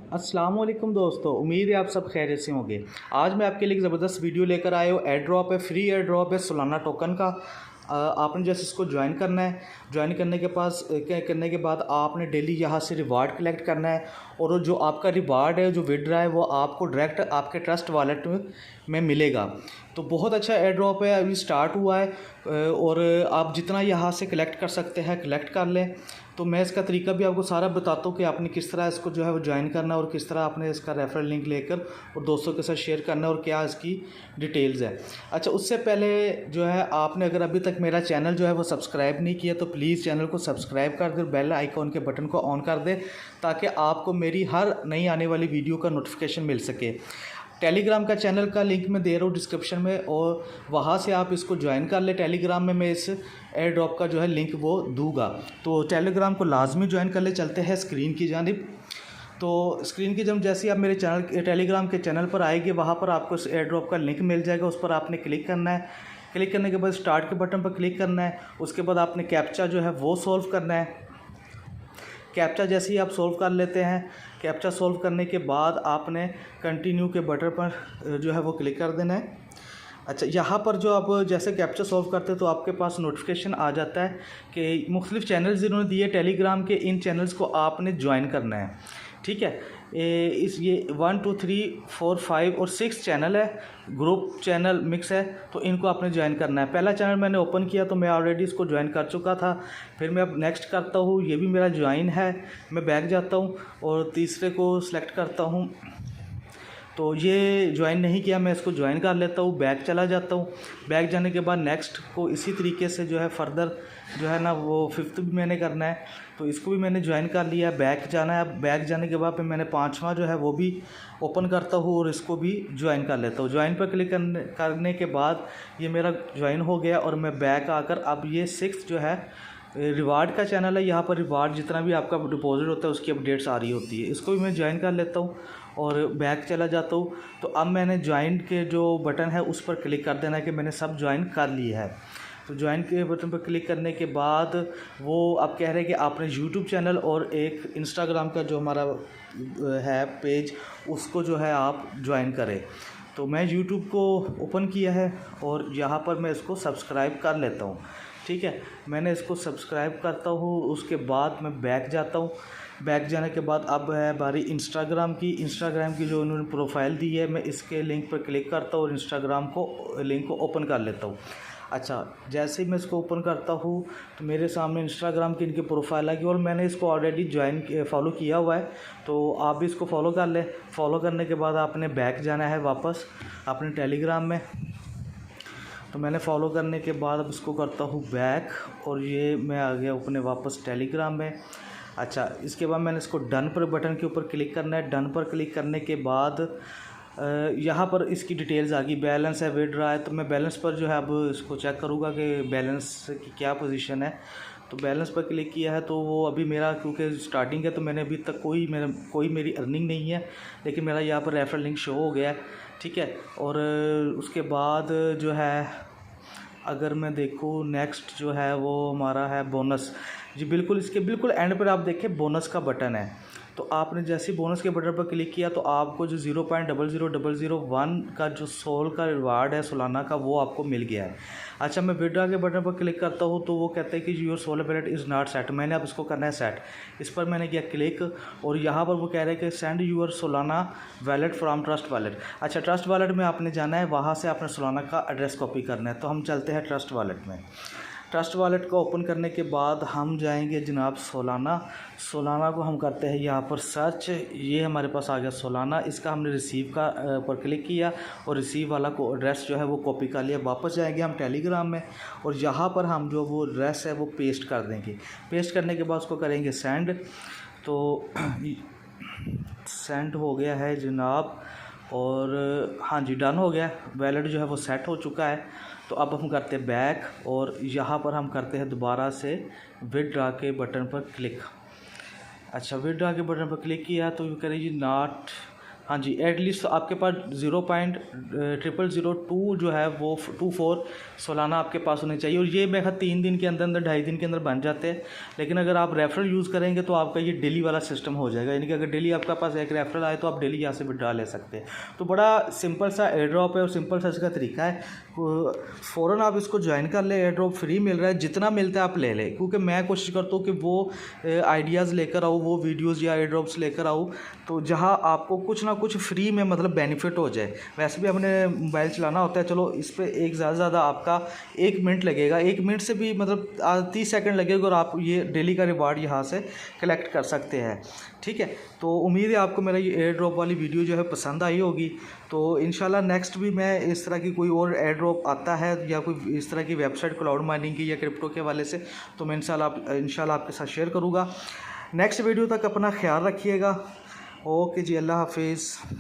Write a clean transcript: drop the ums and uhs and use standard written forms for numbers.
अस्सलाम वालेकुम दोस्तों, उम्मीद है आप सब खैरियत से होंगे। आज मैं आपके लिए एक ज़बरदस्त वीडियो लेकर आया हूँ। एयर ड्रॉप है, फ्री एयर ड्रॉप है सोलाना टोकन का। आपने जैसे इसको ज्वाइन करना है। ज्वाइन करने के बाद आपने डेली यहाँ से रिवार्ड कलेक्ट करना है और जो आपका रिवार्ड है, जो विड्रा है, वो आपको डायरेक्ट आपके ट्रस्ट वॉलेट में मिलेगा। तो बहुत अच्छा एयर ड्रॉप है, अभी स्टार्ट हुआ है और आप जितना यहाँ से कलेक्ट कर सकते हैं कलेक्ट कर लें। तो मैं इसका तरीका भी आपको सारा बताता हूँ कि आपने किस तरह इसको जो है वो ज्वाइन करना है और किस तरह आपने इसका रेफरल लिंक लेकर और दोस्तों के साथ शेयर करना है और क्या इसकी डिटेल्स है। अच्छा, उससे पहले जो है आपने अगर अभी तक मेरा चैनल जो है वो सब्सक्राइब नहीं किया तो प्लीज़ चैनल को सब्सक्राइब कर दे, बेल आइकॉन के बटन को ऑन कर दे ताकि आपको मेरी हर नई आने वाली वीडियो का नोटिफिकेशन मिल सके। टेलीग्राम का चैनल का लिंक मैं दे रहा हूँ डिस्क्रिप्शन में और वहाँ से आप इसको ज्वाइन कर ले। टेलीग्राम में मैं इस एयर ड्रॉप का जो है लिंक वो दूंगा, तो टेलीग्राम को लाजमी ज्वाइन कर ले। चलते हैं स्क्रीन की जानिब। तो स्क्रीन की जब जैसे ही आप मेरे चैनल टेलीग्राम के चैनल पर आएंगे, वहाँ पर आपको इस एयर ड्रॉप का लिंक मिल जाएगा। उस पर आपने क्लिक करना है। क्लिक करने के बाद स्टार्ट के बटन पर क्लिक करना है। उसके बाद आपने कैप्चा जो है वो सॉल्व करना है। कैप्चा जैसे ही आप सॉल्व कर लेते हैं, कैप्चा सॉल्व करने के बाद आपने कंटिन्यू के बटन पर जो है वो क्लिक कर देना है। अच्छा, यहाँ पर जो आप जैसे कैप्चा सॉल्व करते हैं तो आपके पास नोटिफिकेशन आ जाता है कि मुख्तलिफ चैनल्स जिन्होंने दिए टेलीग्राम के, इन चैनल्स को आपने ज्वाइन करना है। ठीक है, ये 1 2 3 4 5 और 6 चैनल है, ग्रुप चैनल मिक्स है, तो इनको आपने ज्वाइन करना है। पहला चैनल मैंने ओपन किया तो मैं ऑलरेडी इसको ज्वाइन कर चुका था। फिर मैं अब नेक्स्ट करता हूँ, ये भी मेरा ज्वाइन है। मैं बैक जाता हूँ और तीसरे को सिलेक्ट करता हूँ। तो ये ज्वाइन नहीं किया, मैं इसको ज्वाइन कर लेता हूँ, बैक चला जाता हूँ। बैक जाने के बाद नेक्स्ट को इसी तरीके से जो है फर्दर जो है ना वो 5th भी मैंने करना है, तो इसको भी मैंने ज्वाइन कर लिया। बैक जाना है, बैक जाने के बाद फिर मैंने 5वां जो है वो भी ओपन करता हूँ और इसको भी ज्वाइन कर लेता हूँ। ज्वाइन पर क्लिक करने के बाद ये मेरा ज्वाइन हो गया और मैं बैक आकर अब ये 6th जो है रिवार्ड का चैनल है। यहाँ पर रिवार्ड जितना भी आपका डिपॉजिट होता है उसकी अपडेट्स आ रही होती है। इसको भी मैं ज्वाइन कर लेता हूँ और बैक चला जाता हूँ। तो अब मैंने ज्वाइन के जो बटन है उस पर क्लिक कर देना है कि मैंने सब ज्वाइन कर लिया है। तो ज्वाइन के बटन पर क्लिक करने के बाद वो अब कह रहे हैं कि आपने यूट्यूब चैनल और एक इंस्टाग्राम का जो हमारा है पेज, उसको जो है आप ज्वाइन करें। तो मैं यूट्यूब को ओपन किया है और यहाँ पर मैं इसको सब्सक्राइब कर लेता हूँ। ठीक है, मैंने इसको सब्सक्राइब करता हूँ। उसके बाद मैं बैक जाता हूँ। बैक जाने के बाद अब है बारी इंस्टाग्राम की जो उन्होंने प्रोफाइल दी है, मैं इसके लिंक पर क्लिक करता हूँ और इंस्टाग्राम को लिंक को ओपन कर लेता हूँ। अच्छा, जैसे ही मैं इसको ओपन करता हूँ तो मेरे सामने इंस्टाग्राम की इनकी प्रोफाइल आ गई और मैंने इसको ऑलरेडी फॉलो किया हुआ है, तो आप भी इसको फॉलो कर लें। फॉलो करने के बाद आपने बैक जाना है वापस अपने टेलीग्राम में। तो मैंने फॉलो करने के बाद अब इसको करता हूँ बैक और ये मैं आ गया अपने वापस टेलीग्राम में। अच्छा, इसके बाद मैंने इसको डन पर बटन के ऊपर क्लिक करना है। डन पर क्लिक करने के बाद यहाँ पर इसकी डिटेल्स आ गई, बैलेंस है, विड्रॉ है। तो मैं बैलेंस पर जो है अब इसको चेक करूँगा कि बैलेंस की क्या पोजीशन है। तो बैलेंस पर क्लिक किया है तो वो अभी मेरा क्योंकि स्टार्टिंग है तो मैंने अभी तक कोई मेरी अर्निंग नहीं है, लेकिन मेरा यहाँ पर रेफरल लिंक शो हो गया है। ठीक है, और उसके बाद जो है अगर मैं देखूँ नेक्स्ट जो है वो हमारा है बोनस। जी बिल्कुल, इसके बिल्कुल एंड पर आप देखें बोनस का बटन है। तो आपने जैसे बोनस के बटन पर क्लिक किया तो आपको जो 0.00001 का जो सोल का रिवार्ड है सोलाना का, वो आपको मिल गया है। अच्छा, मैं विड्रॉ के बटन पर क्लिक करता हूँ तो वो कहते हैं कि your solar wallet is not set. मैंने अब इसको करना है सेट। इस पर मैंने किया क्लिक और यहाँ पर वो कह रहे हैं कि send your Solana wallet from Trust Wallet. अच्छा, ट्रस्ट वैलेट में आपने जाना है, वहाँ से आपने सोलाना का एड्रेस कॉपी करना है। तो हम चलते हैं ट्रस्ट वैलेट में। ट्रस्ट वॉलेट को ओपन करने के बाद हम जाएंगे जनाब सोलाना को हम करते हैं यहाँ पर सर्च। ये हमारे पास आ गया सोलाना। इसका हमने रिसीव का पर क्लिक किया और रिसीव वाला को एड्रेस जो है वो कॉपी कर लिया। वापस जाएंगे हम टेलीग्राम में और यहाँ पर हम जो वो एड्रेस है वो पेस्ट कर देंगे। पेस्ट करने के बाद उसको करेंगे सेंड। तो सेंड हो गया है जनाब और हाँ जी डन हो गया। वैलेट जो है वो सेट हो चुका है। तो अब हम करते हैं बैक और यहाँ पर हम करते हैं दोबारा से विड्रॉ के बटन पर क्लिक। अच्छा, विड्रॉ के बटन पर क्लिक किया तो ये करें जी नॉट हाँ जी, एटलीस्ट आपके पास 0.0002 जो है वो 24 सोलाना आपके पास होने चाहिए, और ये मैं 3 दिन के अंदर अंदर 2.5 दिन के अंदर बन जाते हैं। लेकिन अगर आप रेफरल यूज़ करेंगे तो आपका ये डेली वाला सिस्टम हो जाएगा, यानी कि अगर डेली आपका पास एक रेफरल आए तो आप डेली यहाँ से विड्रॉ ले सकते हैं। तो बड़ा सिंपल सा एयर ड्रॉप है और सिंपल सा इसका तरीका है। फ़ौरन आप इसको ज्वाइन कर ले, एयर ड्रॉप फ्री मिल रहा है, जितना मिलता है आप ले लें, क्योंकि मैं कोशिश करता हूँ कि वो आइडियाज़ लेकर आऊँ, वो वीडियोज़ या एयर ड्रॉप्स लेकर आऊँ तो जहाँ आपको कुछ ना कुछ फ्री में मतलब बेनिफिट हो जाए। वैसे भी हमने मोबाइल चलाना होता है, चलो इस पर एक ज़्यादा से ज़्यादा आपका 1 मिनट लगेगा, 1 मिनट से भी मतलब 30 सेकंड लगेगा और आप ये डेली का रिवार्ड यहाँ से कलेक्ट कर सकते हैं। ठीक है, तो उम्मीद है आपको मेरा ये एयर ड्रॉप वाली वीडियो जो है पसंद आई होगी। तो इंशाल्लाह नेक्स्ट भी मैं इस तरह की कोई और एयर ड्रॉप आता है या कोई इस तरह की वेबसाइट क्लाउड माइनिंग की या क्रिप्टो के हवाले से, तो मैं इंशाल्लाह आपके साथ शेयर करूँगा। नेक्स्ट वीडियो तक अपना ख्याल रखिएगा। ओके जी, अल्लाह हाफिज़।